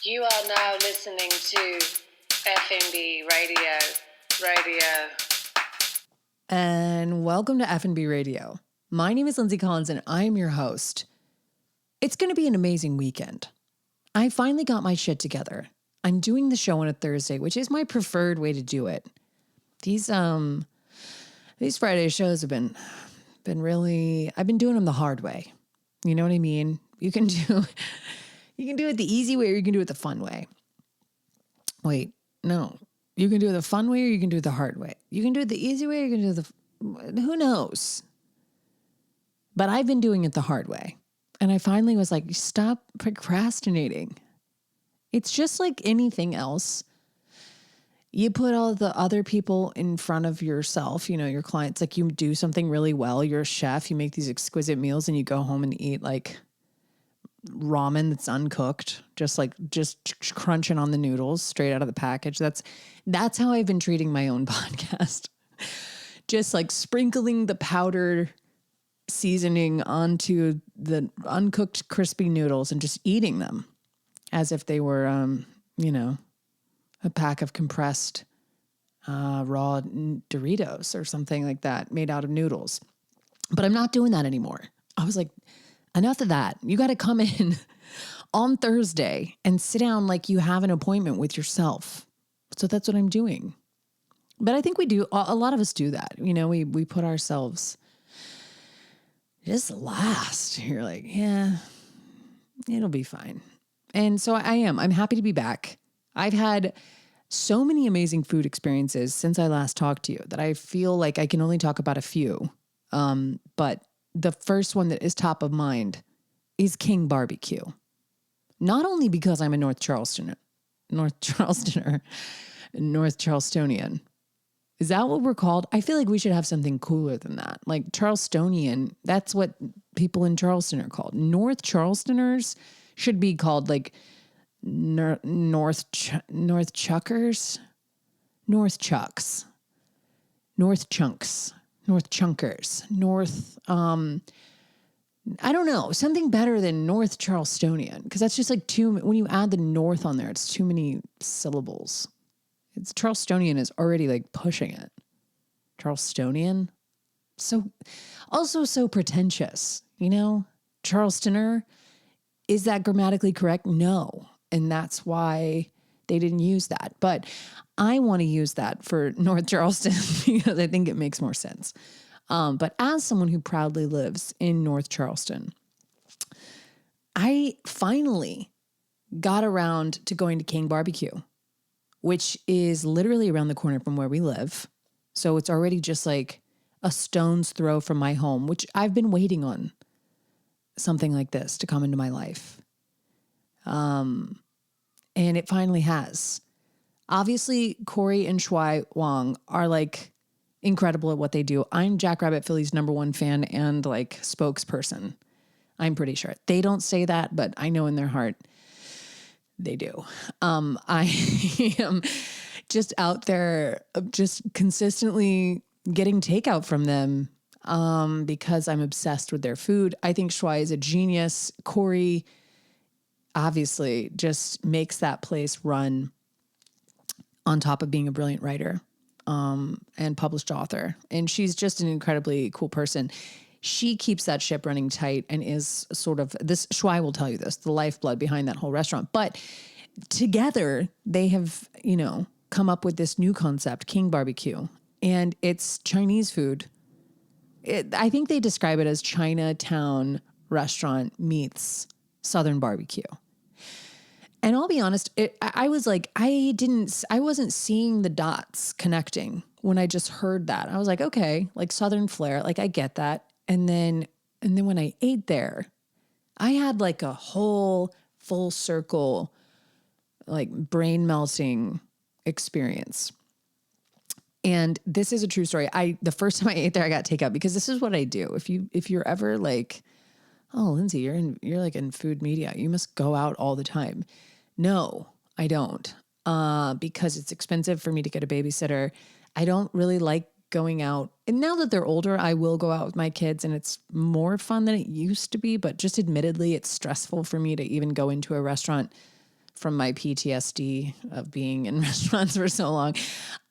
You are now listening to Effin Radio. And welcome to F&B Radio. My name is Lindsay Collins and I'm your host. It's going to be an amazing weekend. I finally got my shit together. I'm doing the show on a Thursday, which is my preferred way to do it. These Friday shows have been really, I've been doing them the hard way. You know what I mean? You can do it the easy way or you can do it the fun way. Wait, no. You can do it the fun way or you can do it the hard way. You can do it the easy way or you can do it who knows? But I've been doing it the hard way. And I finally was like, stop procrastinating. It's just like anything else. You put all the other people in front of yourself, you know, your clients, like you do something really well. You're a chef, you make these exquisite meals and you go home and eat like ramen that's uncooked, just crunching on the noodles straight out of the package. That's how I've been treating my own podcast. Just like sprinkling the powdered seasoning onto the uncooked crispy noodles and just eating them as if they were, a pack of compressed raw Doritos or something like that made out of noodles. But I'm not doing that anymore. I was like, enough of that. You got to come in on Thursday and sit down like you have an appointment with yourself. So that's what I'm doing. But I think we do. A lot of us do that. You know, we put ourselves just last. You're like, yeah, it'll be fine. And so I'm happy to be back. I've had so many amazing food experiences since I last talked to you that I feel like I can only talk about a few. But the first one that is top of mind is King BBQ. Not only because I'm a North Charlestonian. Is that what we're called? I feel like we should have something cooler than that. Like Charlestonian, that's what people in Charleston are called. North Charlestoners should be called like North Chuckers, North Chucks, North Chunks, North Chunkers, North, I don't know, something better than North Charlestonian, because that's just like when you add the North on there, it's too many syllables. It's Charlestonian is already like pushing it. Charlestonian. So also so pretentious, you know, Charlestoner. Is that grammatically correct? No. And that's why they didn't use that. But I want to use that for North Charleston because I think it makes more sense. But as someone who proudly lives in North Charleston, I finally got around to going to King BBQ, which is literally around the corner from where we live. So it's already just like a stone's throw from my home, which I've been waiting on something like this to come into my life. And it finally has. Obviously, Corey and Shuai Wang are like incredible at what they do. I'm Jackrabbit Philly's #1 fan and like spokesperson. I'm pretty sure. They don't say that, but I know in their heart they do. I am just out there just consistently getting takeout from them because I'm obsessed with their food. I think Shuai is a genius. Corey obviously just makes that place run on top of being a brilliant writer and published author. And she's just an incredibly cool person. She keeps that ship running tight and is sort of this, Shuai will tell you this, the lifeblood behind that whole restaurant. But together they have, come up with this new concept, King BBQ, and it's Chinese food. I think they describe it as Chinatown restaurant meets Southern barbecue. And I'll be honest, I was like, I wasn't seeing the dots connecting when I just heard that. I was like, okay, like Southern flair, like I get that. And then when I ate there, I had like a whole full circle, like brain melting experience. And this is a true story. The first time I ate there, I got takeout because this is what I do. If you're ever like, oh, Lindsay, you're like in food media, you must go out all the time. No, I don't. Because it's expensive for me to get a babysitter. I don't really like going out. And now that they're older, I will go out with my kids and it's more fun than it used to be. But just admittedly, it's stressful for me to even go into a restaurant from my PTSD of being in restaurants for so long.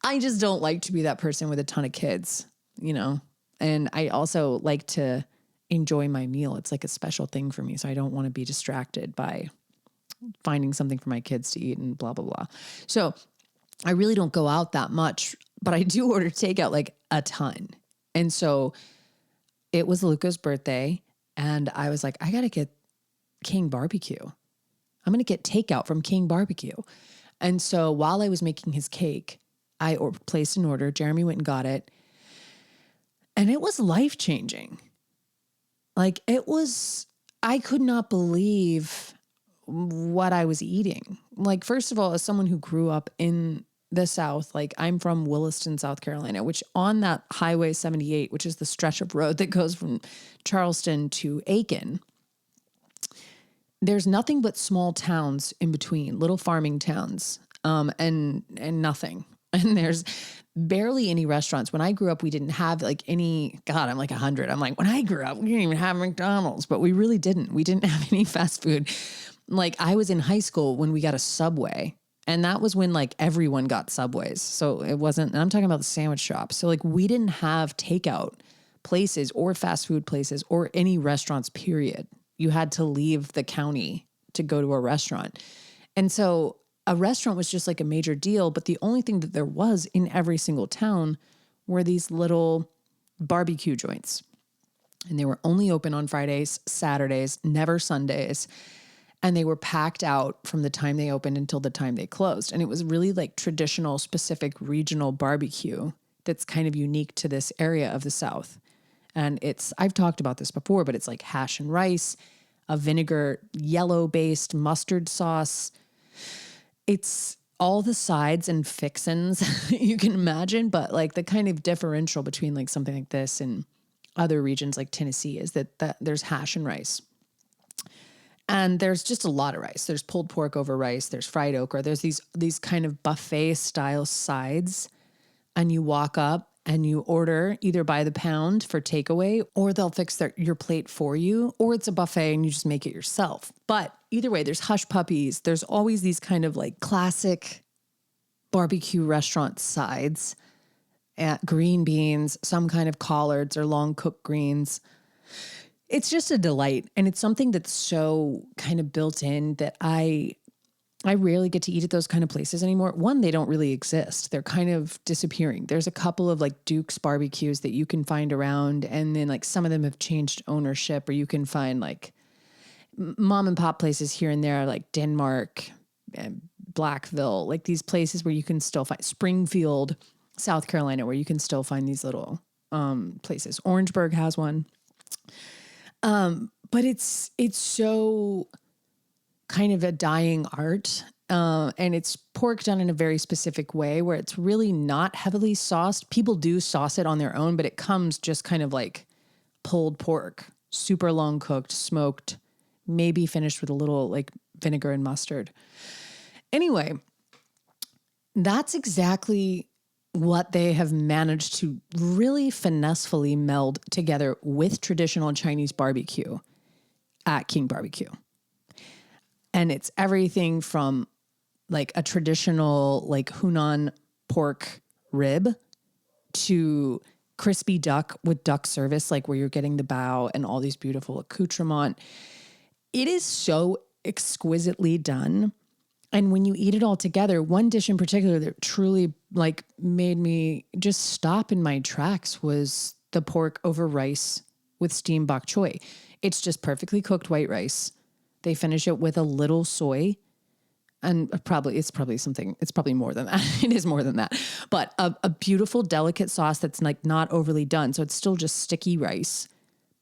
I just don't like to be that person with a ton of kids, you know? And I also like to enjoy my meal. It's like a special thing for me. So I don't want to be distracted by finding something for my kids to eat and blah, blah, blah. So I really don't go out that much, but I do order takeout like a ton. And so it was Luca's birthday and I was like, I got to get King BBQ. I'm going to get takeout from King BBQ. And so while I was making his cake, I placed an order. Jeremy went and got it. And it was life-changing. Like I could not believe what I was eating. Like, first of all, as someone who grew up in the South, like I'm from Williston, South Carolina, which on that Highway 78, which is the stretch of road that goes from Charleston to Aiken, there's nothing but small towns in between, little farming towns, and nothing. And there's barely any restaurants. When I grew up, we didn't have like any, God, I'm like 100. I'm like, when I grew up, we didn't even have McDonald's, but we really didn't. We didn't have any fast food. Like I was in high school when we got a Subway, and that was when like everyone got Subways. So it wasn't, and I'm talking about the sandwich shops. So like we didn't have takeout places or fast food places or any restaurants, period. You had to leave the county to go to a restaurant. And so a restaurant was just like a major deal, but the only thing that there was in every single town were these little barbecue joints. And they were only open on Fridays, Saturdays, never Sundays. And they were packed out from the time they opened until the time they closed. And it was really like traditional, specific regional barbecue that's kind of unique to this area of the South. And I've talked about this before, but it's like hash and rice, a vinegar, yellow-based mustard sauce. It's all the sides and fixins you can imagine, but like the kind of differential between like something like this and other regions like Tennessee is that there's hash and rice. And there's just a lot of rice. There's pulled pork over rice. There's fried okra. There's these kind of buffet style sides. And you walk up and you order either by the pound for takeaway, or they'll fix your plate for you, or it's a buffet and you just make it yourself. But either way, there's hush puppies. There's always these kind of like classic barbecue restaurant sides, green beans, some kind of collards or long cooked greens. It's just a delight. And it's something that's so kind of built in that I rarely get to eat at those kind of places anymore. One, they don't really exist. They're kind of disappearing. There's a couple of like Duke's barbecues that you can find around. And then like some of them have changed ownership, or you can find like mom and pop places here and there, like Denmark and Blackville, like these places where you can still find Springfield, South Carolina, where you can still find these little places. Orangeburg has one. But it's so kind of a dying art. And it's pork done in a very specific way where it's really not heavily sauced. People do sauce it on their own, but it comes just kind of like pulled pork, super long cooked, smoked, maybe finished with a little like vinegar and mustard. Anyway, that's exactly what they have managed to really finessefully meld together with traditional Chinese barbecue at King BBQ. And it's everything from like a traditional like Hunan pork rib to crispy duck with duck service, like where you're getting the bao and all these beautiful accoutrements. It is so exquisitely done. And when you eat it all together, one dish in particular that truly like made me just stop in my tracks was the pork over rice with steamed bok choy. It's just perfectly cooked white rice. They finish it with a little soy, and it's probably more than that. It is more than that, but a beautiful, delicate sauce that's like not overly done. So it's still just sticky rice,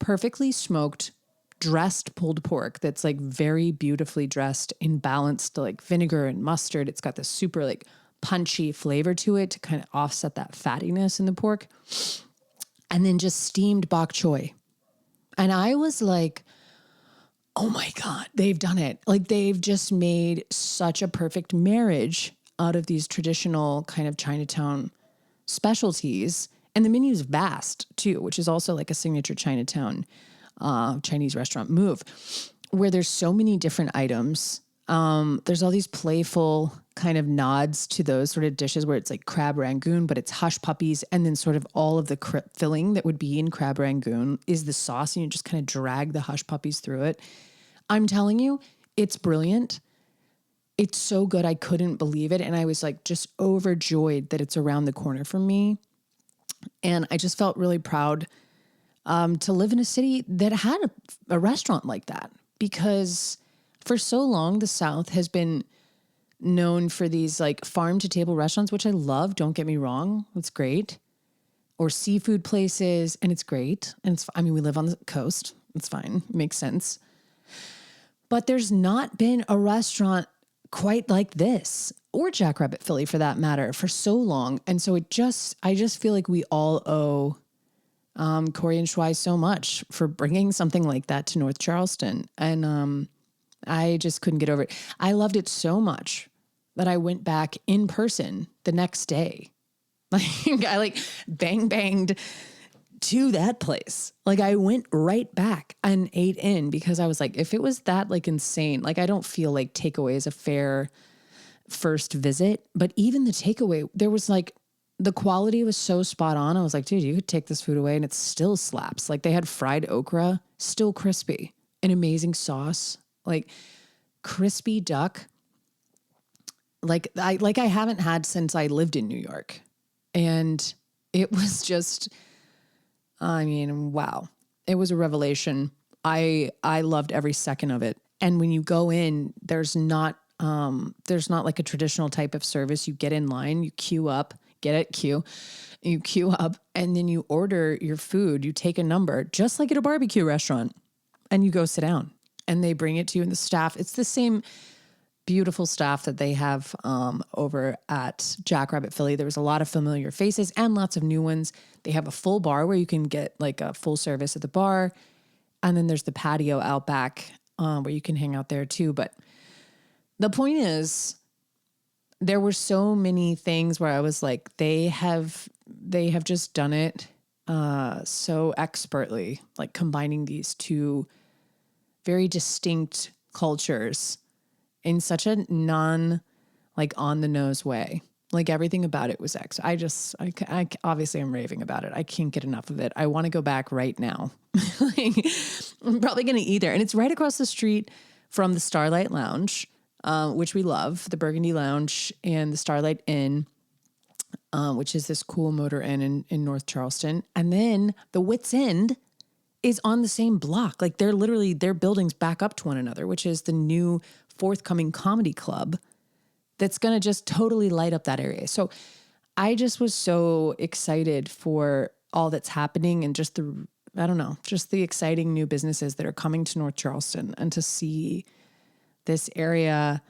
perfectly smoked, dressed pulled pork that's like very beautifully dressed in balanced like vinegar and mustard. It's got this super like punchy flavor to it to kind of offset that fattiness in the pork. And then just steamed bok choy. And I was like, oh my God, they've done it. Like they've just made such a perfect marriage out of these traditional kind of Chinatown specialties. And the menu's vast too, which is also like a signature Chinatown Chinese restaurant move, where there's so many different items. There's all these playful kind of nods to those sort of dishes where it's like crab rangoon, but it's hush puppies. And then sort of all of the filling that would be in crab rangoon is the sauce. And you just kind of drag the hush puppies through it. I'm telling you, it's brilliant. It's so good. I couldn't believe it. And I was like just overjoyed that it's around the corner from me. And I just felt really proud to live in a city that had a restaurant like that, because for so long, the South has been known for these like farm to table restaurants, which I love. Don't get me wrong. It's great. Or seafood places. And it's great. And we live on the coast. It's fine. It makes sense. But there's not been a restaurant quite like this, or Jackrabbit Philly for that matter, for so long. And so I just feel like we all owe Corey and Schwei so much for bringing something like that to North Charleston. And I just couldn't get over it. I loved it so much that I went back in person the next day. Like I banged to that place. Like I went right back and ate in, because I was like, if it was that like insane, like I don't feel like takeaway is a fair first visit, but even the takeaway, there was like, the quality was so spot on. I was like, dude, you could take this food away and it still slaps. Like they had fried okra, still crispy, an amazing sauce, like crispy duck. Like I haven't had since I lived in New York. And it was just, wow. It was a revelation. I loved every second of it. And when you go in, there's not like a traditional type of service. You get in line, you queue up, you queue up, and then you order your food. You take a number, just like at a barbecue restaurant, and you go sit down and they bring it to you. And the staff, it's the same beautiful staff that they have over at Jackrabbit Philly. There was a lot of familiar faces and lots of new ones. They have a full bar where you can get like a full service at the bar. And then there's the patio out back where you can hang out there too. But the point is, there were so many things where I was like, they have just done it so expertly, like combining these two very distinct cultures in such a like on the nose way. Like everything about it was I obviously I'm raving about it. I can't get enough of it. I want to go back right now. Like, I'm probably going to eat there. And it's right across the street from the Starlight Lounge, which we love, the Burgundy Lounge and the Starlight Inn, which is this cool motor inn in North Charleston. And then the Wits End is on the same block. Like their buildings back up to one another, which is the new forthcoming comedy club that's going to just totally light up that area. So I just was so excited for all that's happening and just the exciting new businesses that are coming to North Charleston, and to see this area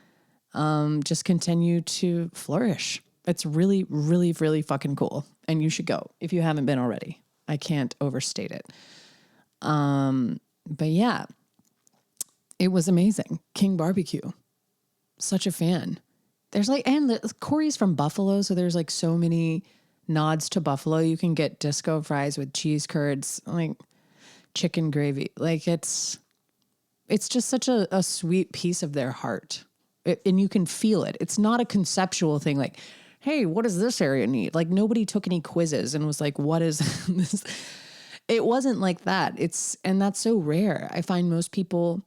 just continue to flourish. It's really, really, really fucking cool. And you should go if you haven't been already. I can't overstate it. But yeah, it was amazing. King BBQ. Such a fan. There's Corey's from Buffalo. So there's like so many nods to Buffalo. You can get disco fries with cheese curds, like chicken gravy. Like it's just such a sweet piece of their heart. And you can feel it. It's not a conceptual thing like, hey, what does this area need? Like nobody took any quizzes and was like, what is this? It wasn't like that. And that's so rare. I find most people,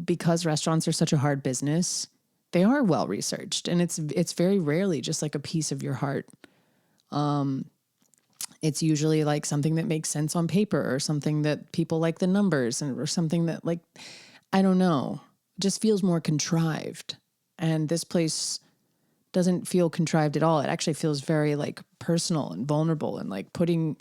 because restaurants are such a hard business, they are well researched, and it's very rarely just like a piece of your heart. It's usually like something that makes sense on paper, or something that people like the numbers, or something that, like, I don't know, just feels more contrived. And this place doesn't feel contrived at all. It actually feels very like personal and vulnerable, and like putting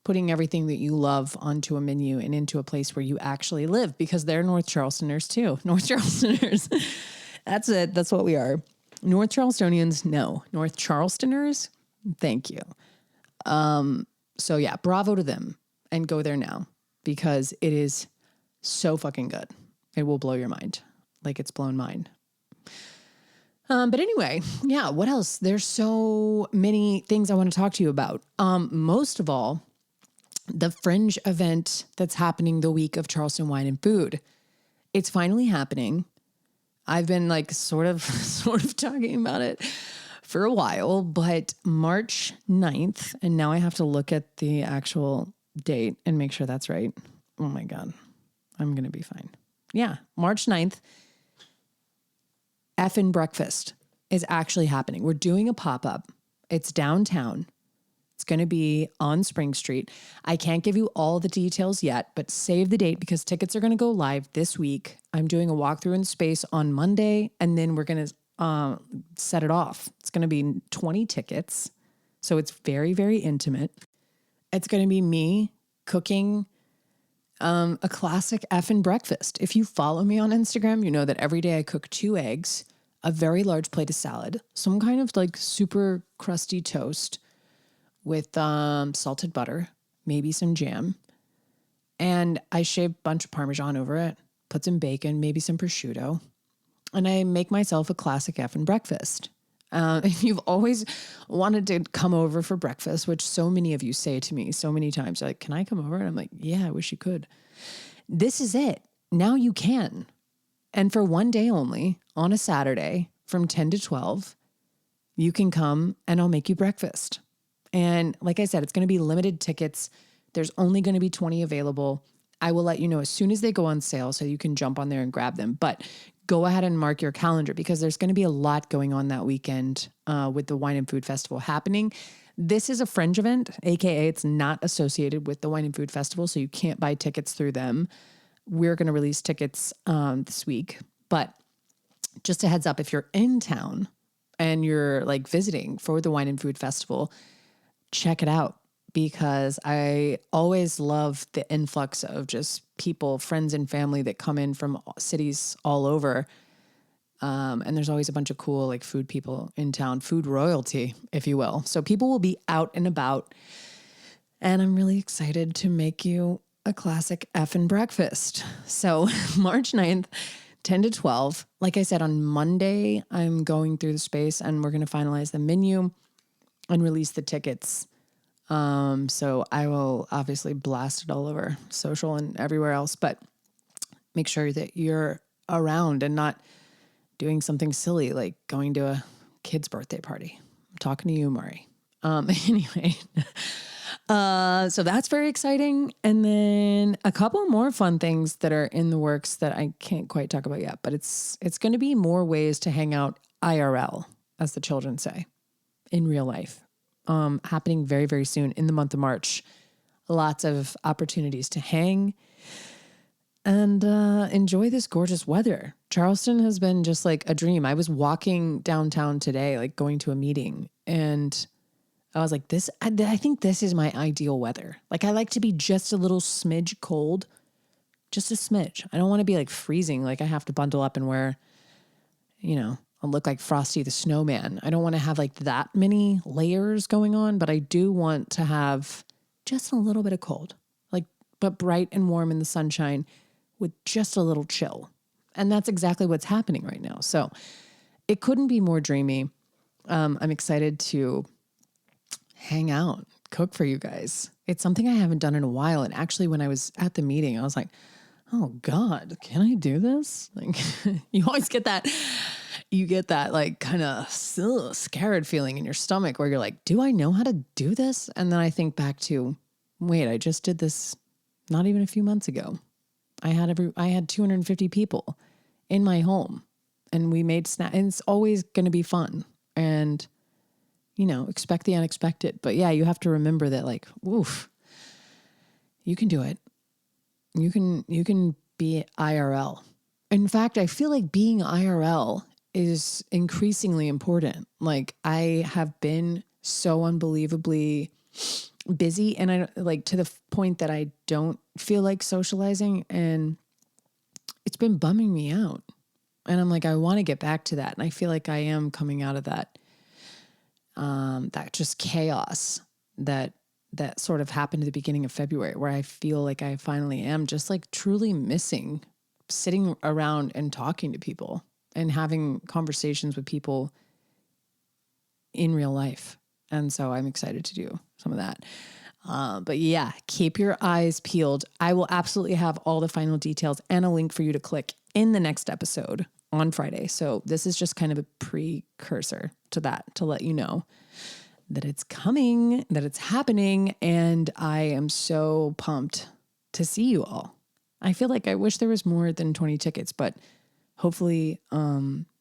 everything that you love onto a menu and into a place where you actually live, because they're North Charlestoners too. North Charlestoners. That's it. That's what we are. North Charlestonians. No. North Charlestoners. Thank you. So yeah, bravo to them, and go there now, because it is so fucking good. It will blow your mind. Like it's blown mine. But anyway, yeah, what else? There's so many things I want to talk to you about. Most of all, the Fringe event that's happening the week of Charleston Wine and Food. It's finally happening. I've been like sort of talking about it for a while, but March 9th, and now I have to look at the actual date and make sure that's right. Oh my God, I'm going to be fine. Yeah, March 9th, Effin Breakfast is actually happening. We're doing a pop-up. It's downtown. It's going to be on Spring Street. I can't give you all the details yet, but save the date because tickets are going to go live this week. I'm doing a walkthrough in space on Monday, and then we're going to set it off. It's going to be 20 tickets. So it's very, very intimate. It's going to be me cooking a classic effin' breakfast. If you follow me on Instagram, you know that every day I cook 2 eggs, a very large plate of salad, some kind of like super crusty toast with salted butter, maybe some jam. And I shave a bunch of Parmesan over it, put some bacon, maybe some prosciutto. And I make myself a classic effin' breakfast. If you've always wanted to come over for breakfast, which so many of you say to me so many times, like, can I come over? And I'm like, yeah, I wish you could. This is it. Now you can. And for one day only, on a Saturday from 10 to 12, you can come and I'll make you breakfast. And like I said, it's going to be limited tickets. There's only going to be 20 available. I will let you know as soon as they go on sale so you can jump on there and grab them. But go ahead and mark your calendar because there's going to be a lot going on that weekend with the Wine and Food Festival happening. This is a fringe event, aka it's not associated with the Wine and Food Festival, so you can't buy tickets through them. We're going to release tickets this week. But just a heads up, if you're in town and you're like visiting for the Wine and Food Festival, check it out because I always love the influx of just people, friends and family that come in from cities all over. And there's always a bunch of cool like food people in town, food royalty, if you will. So people will be out and about. And I'm really excited to make you a classic effin' breakfast. So March 9th, 10 to 12. Like I said, on Monday, I'm going through the space and we're going to finalize the menu and release the tickets. So I will obviously blast it all over social and everywhere else, but make sure that you're around and not doing something silly like going to a kid's birthday party. I'm talking to you, Mari. Anyway, so that's very exciting. And then a couple more fun things that are in the works that I can't quite talk about yet, but it's going to be more ways to hang out IRL, as the children say, in real life. Happening very, very soon in the month of March. Lots of opportunities to hang and enjoy this gorgeous weather. Charleston has been just like a dream. I was walking downtown today, like going to a meeting, and I was like, I think this is my ideal weather. Like I like to be just a little smidge cold, just a smidge. I don't want to be like freezing. Like I have to bundle up and wear, I'll look like Frosty the Snowman. I don't want to have like that many layers going on, but I do want to have just a little bit of cold, like, but bright and warm in the sunshine with just a little chill. And that's exactly what's happening right now. So it couldn't be more dreamy. I'm excited to hang out, cook for you guys. It's something I haven't done in a while. And actually, when I was at the meeting, I was like, oh God, can I do this? Like you always get that. You get that like kind of scared feeling in your stomach where you're like, do I know how to do this? And then I think back to, wait, I just did this not even a few months ago. I had 250 people in my home and we made snacks, and it's always going to be fun and, expect the unexpected. But yeah, you have to remember that like, oof, you can do it. You can be IRL. In fact, I feel like being IRL is increasingly important. Like I have been so unbelievably busy and I like to the point that I don't feel like socializing and it's been bumming me out. And I'm like, I want to get back to that. And I feel like I am coming out of that just chaos that sort of happened at the beginning of February where I feel like I finally am just like truly missing sitting around and talking to people and having conversations with people in real life. And so I'm excited to do some of that. But yeah, keep your eyes peeled. I will absolutely have all the final details and a link for you to click in the next episode on Friday. So this is just kind of a precursor to that, to let you know that it's coming, that it's happening. And I am so pumped to see you all. I feel like I wish there was more than 20 tickets, but hopefully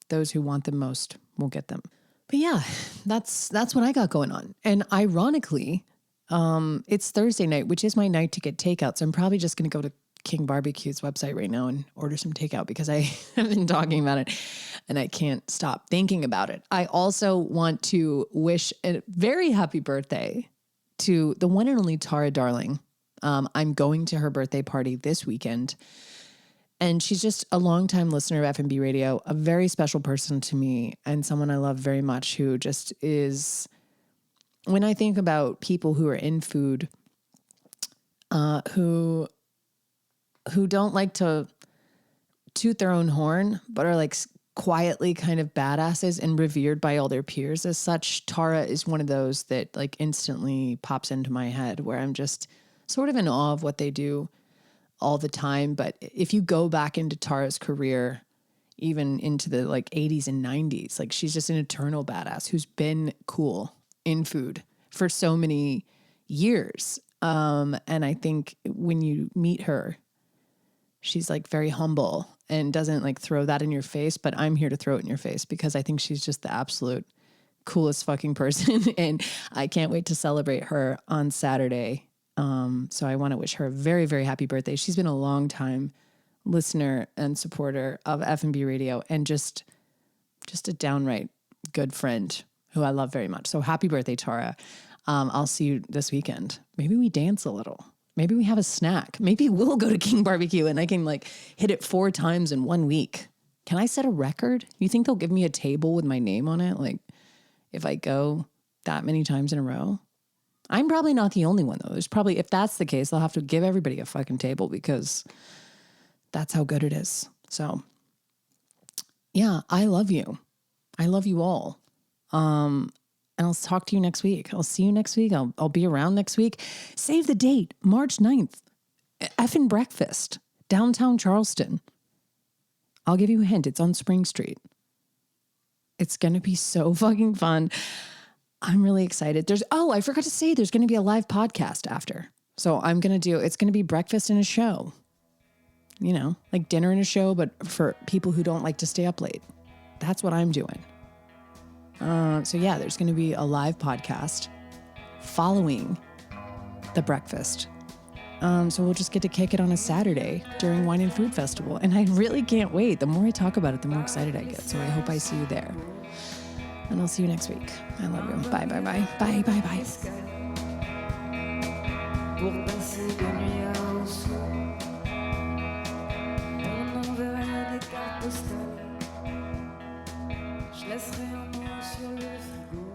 those who want them most will get them. But yeah, that's what I got going on. And ironically, it's Thursday night, which is my night to get takeout. So I'm probably just going to go to King BBQ's website right now and order some takeout because I have been talking about it and I can't stop thinking about it. I also want to wish a very happy birthday to the one and only Tara Darling. I'm going to her birthday party this weekend. And she's just a longtime listener of FNB Radio, a very special person to me and someone I love very much, who just is, when I think about people who are in food, who don't like to toot their own horn, but are like quietly kind of badasses and revered by all their peers as such, Tara is one of those that like instantly pops into my head, where I'm just sort of in awe of what they do all the time. But if you go back into Tara's career, even into the like 80s and 90s, like she's just an eternal badass who's been cool in food for so many years. And I think when you meet her, she's like very humble and doesn't like throw that in your face, but I'm here to throw it in your face because I think she's just the absolute coolest fucking person. And I can't wait to celebrate her on Saturday. So I want to wish her a very, very happy birthday. She's been a long time listener and supporter of F&B Radio and just a downright good friend who I love very much. So happy birthday, Tara. I'll see you this weekend. Maybe we dance a little. Maybe we have a snack. Maybe we'll go to King BBQ and I can like hit it 4 times in 1 week. Can I set a record? You think they'll give me a table with my name on it? Like if I go that many times in a row? I'm probably not the only one though. There's probably, if that's the case, they'll have to give everybody a fucking table because that's how good it is. So yeah, I love you. I love you all. And I'll talk to you next week. I'll see you next week. I'll be around next week. Save the date, March 9th. Effin Breakfast, downtown Charleston. I'll give you a hint. It's on Spring Street. It's going to be so fucking fun. I'm really excited. I forgot to say there's going to be a live podcast after. So it's going to be breakfast and a show. You know, like dinner and a show, but for people who don't like to stay up late. That's what I'm doing. So yeah, there's going to be a live podcast following the breakfast. So we'll just get to kick it on a Saturday during Wine and Food Festival. And I really can't wait. The more I talk about it, the more excited I get. So I hope I see you there. And I'll see you next week. I love you. Bye, bye, bye. Bye, bye, bye. Je laisserai un mot sur le frigo.